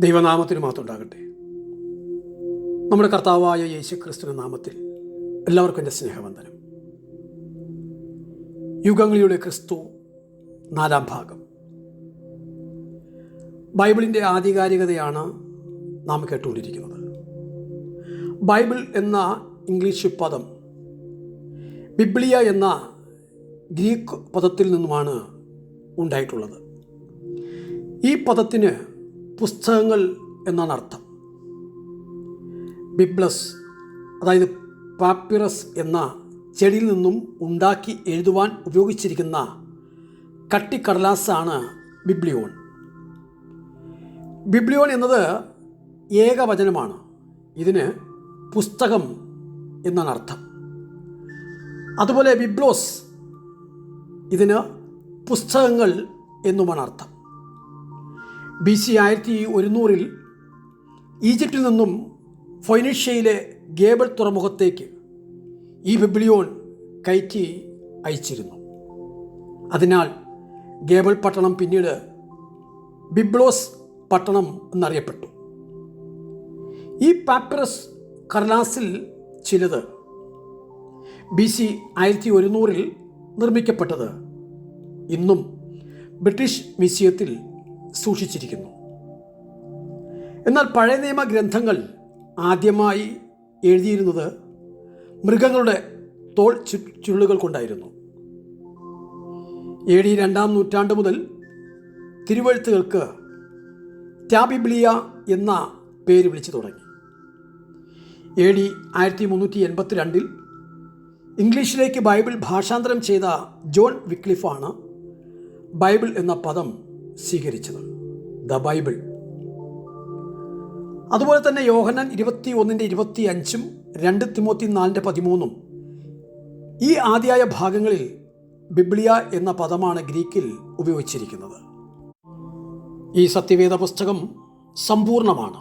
ദൈവനാമത്തിന് മാത്രം ഉണ്ടാകട്ടെ. നമ്മുടെ കർത്താവായ യേശുക്രിസ്തുവിന്റെ നാമത്തിൽ എല്ലാവർക്കും എൻ്റെ സ്നേഹവന്ദനം. യുഗങ്ങളിലൂടെ ക്രിസ്തു 4-ാം ഭാഗം. ബൈബിളിൻ്റെ ആധികാരികതയാണ് നാം കേട്ടുകൊണ്ടിരിക്കുന്നത്. ബൈബിൾ എന്ന ഇംഗ്ലീഷ് പദം ബിബ്ലിയ എന്ന ഗ്രീക്ക് പദത്തിൽ നിന്നുമാണ് ഉണ്ടായിട്ടുള്ളത്. ഈ പദത്തിന് പുസ്തകങ്ങൾ എന്നാണ് അർത്ഥം. ബിബ്ലസ്, അതായത് പാപ്പിറസ് എന്ന ചെടിയിൽ നിന്നും ഉണ്ടാക്കി എഴുതുവാൻ ഉപയോഗിച്ചിരിക്കുന്ന കട്ടിക്കടലാസാണ് ബിബ്ലിയോൺ. ബിബ്ലിയോൺ എന്നത് ഏകവചനമാണ്. ഇതിന് പുസ്തകം എന്നാണ് അർത്ഥം. അതുപോലെ ബിബ്ലോസ്, ഇതിന് പുസ്തകങ്ങൾ എന്നുമാണ് അർത്ഥം. BC 1100 ഈജിപ്തിൽ നിന്നും ഫൊയ്നീഷ്യയിലെ ഗേബൽ തുറമുഖത്തേക്ക് ഈ ബിബ്ലിയോൺ കയറ്റി അയച്ചിരുന്നു. അതിനാൽ ഗേബൽ പട്ടണം പിന്നീട് ബിബ്ലോസ് പട്ടണം എന്നറിയപ്പെട്ടു. ഈ പാപ്പിറസ് കടലാസിൽ ചിലത് BC 1100 നിർമ്മിക്കപ്പെട്ടത് ഇന്നും ബ്രിട്ടീഷ് മ്യൂസിയത്തിൽ സൂക്ഷിച്ചിരിക്കുന്നു. എന്നാൽ പഴയ നിയമ ഗ്രന്ഥങ്ങൾ ആദ്യമായി എഴുതിയിരുന്നത് മൃഗങ്ങളുടെ തോൾ ചുരുളുകൾ കൊണ്ടായിരുന്നു. AD 2-ാം നൂറ്റാണ്ട് മുതൽ തിരുവെഴുത്തുകൾക്ക് ടാബിബ്ലിയ എന്ന പേര് വിളിച്ചു തുടങ്ങി. AD 1382 ഇംഗ്ലീഷിലേക്ക് ബൈബിൾ ഭാഷാന്തരം ചെയ്ത ജോൺ വിക്ലിഫാണ് ബൈബിൾ എന്ന പദം സ്വീകരിച്ചത്, ദ ബൈബിൾ. അതുപോലെ തന്നെ യോഹന്നാൻ 21:25, 2 തിമോത്തി 4:13 ഈ ആദ്യായ ഭാഗങ്ങളിൽ ബിബ്ലിയ എന്ന പദമാണ് ഗ്രീക്കിൽ ഉപയോഗിച്ചിരിക്കുന്നത്. ഈ സത്യവേദ പുസ്തകം സമ്പൂർണ്ണമാണ്.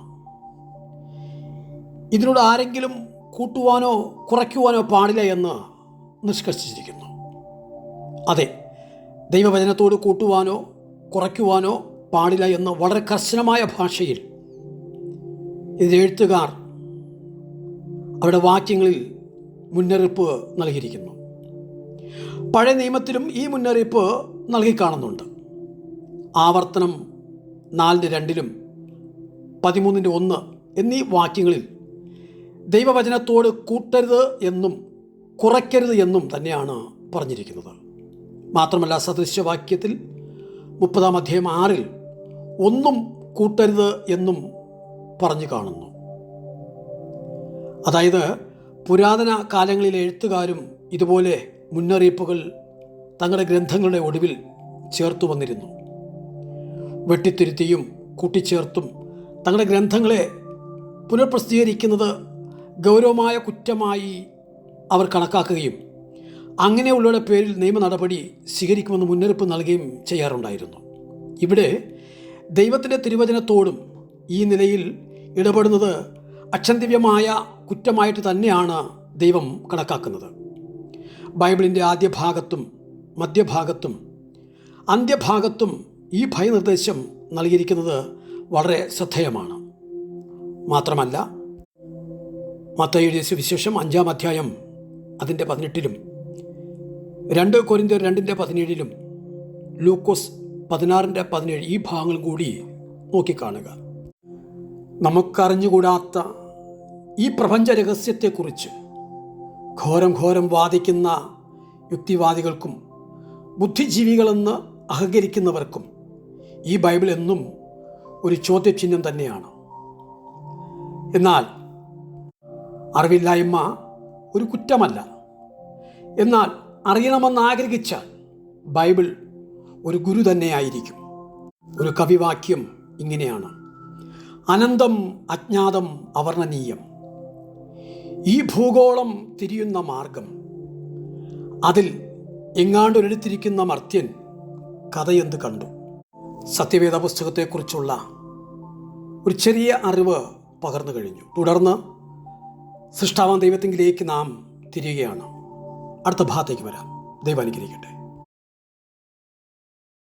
ഇതിനോട് ആരെങ്കിലും കൂട്ടുവാനോ കുറയ്ക്കുവാനോ പാടില്ല എന്ന് നിഷ്കർഷിച്ചിരിക്കുന്നു. അതെ, ദൈവവചനത്തോട് കൂട്ടുവാനോ കുറയ്ക്കുവാനോ പാടില്ല എന്ന് വളരെ കർശനമായ ഭാഷയിൽ എഴുത്തുകാർ അവരുടെ വാക്യങ്ങളിൽ മുന്നറിയിപ്പ് നൽകിയിരിക്കുന്നു. പഴയ നിയമത്തിലും ഈ മുന്നറിയിപ്പ് നൽകി കാണുന്നുണ്ട്. ആവർത്തനം 4:2, 13:1 എന്നീ വാക്യങ്ങളിൽ ദൈവവചനത്തോട് കൂട്ടരുത് എന്നും കുറയ്ക്കരുത് എന്നും തന്നെയാണ് പറഞ്ഞിരിക്കുന്നത്. മാത്രമല്ല സദൃശ്യവാക്യത്തിൽ 30-ാം അധ്യായം 6 ഒന്നും കൂട്ടരുത് എന്നും പറഞ്ഞു കാണുന്നു. അതായത് പുരാതന കാലങ്ങളിലെ എഴുത്തുകാരും ഇതുപോലെ മുന്നറിയിപ്പുകൾ തങ്ങളുടെ ഗ്രന്ഥങ്ങളുടെ ഒടുവിൽ ചേർത്തു വന്നിരുന്നു. വെട്ടിത്തിരുത്തിയും കൂട്ടിച്ചേർത്തും തങ്ങളുടെ ഗ്രന്ഥങ്ങളെ പുനഃപ്രസിദ്ധീകരിക്കുന്നത് ഗൗരവമായ കുറ്റമായി അവർ കണക്കാക്കുകയും അങ്ങനെയുള്ളവരുടെ പേരിൽ നിയമ നടപടി സ്വീകരിക്കുമെന്ന് മുന്നറിയിപ്പ് നൽകുകയും ചെയ്യാറുണ്ടായിരുന്നു. ഇവിടെ ദൈവത്തിൻ്റെ തിരുവചനത്തോടും ഈ നിലയിൽ ഇടപെടുന്നത് അക്ഷന്തവ്യമായ കുറ്റമായിട്ട് തന്നെയാണ് ദൈവം കണക്കാക്കുന്നത്. ബൈബിളിൻ്റെ ആദ്യ ഭാഗത്തും മധ്യഭാഗത്തും അന്ത്യഭാഗത്തും ഈ ഭയനിർദ്ദേശം നൽകിയിരിക്കുന്നത് വളരെ ശ്രദ്ധേയമാണ്. മാത്രമല്ല മത്തായി എഴുതിയ സുവിശേഷം 5-ാം അധ്യായം അതിൻ്റെ 18-ലും 2 കൊരിന്ത്യർ 2:17 ലൂക്കോസ് 16:17 ഈ ഭാഗങ്ങളും കൂടി നോക്കിക്കാണുക. നമുക്കറിഞ്ഞുകൂടാത്ത ഈ പ്രപഞ്ച രഹസ്യത്തെക്കുറിച്ച് ഘോരം വാദിക്കുന്ന യുക്തിവാദികൾക്കും ബുദ്ധിജീവികളെന്ന് അഹങ്കരിക്കുന്നവർക്കും ഈ ബൈബിൾ എന്നും ഒരു ചോദ്യചിഹ്നം തന്നെയാണ്. എന്നാൽ അറിവില്ലായ്മ ഒരു കുറ്റമല്ല. എന്നാൽ അറിയണമെന്ന് ആഗ്രഹിച്ചാൽ ബൈബിൾ ഒരു ഗുരു തന്നെയായിരിക്കും. ഒരു കവിവാക്യം ഇങ്ങനെയാണ്: അനന്തം അജ്ഞാതം അവർണ്ണനീയം, ഈ ഭൂഗോളം തിരിയുന്ന മാർഗം, അതിൽ എങ്ങാണ്ടൊരെടുത്തിരിക്കുന്ന മർത്യൻ കഥയെന്ത് കണ്ടു. സത്യവേദ പുസ്തകത്തെക്കുറിച്ചുള്ള ഒരു ചെറിയ അറിവ് പകർന്നു കഴിഞ്ഞു. തുടർന്ന് സൃഷ്ടാവാൻ ദൈവത്തിങ്കിലേക്ക് നാം തിരിയുകയാണ്. അടുത്ത ഭാഗത്തേക്ക് വരാം. ദൈവം അനുഗ്രഹിക്കട്ടെ.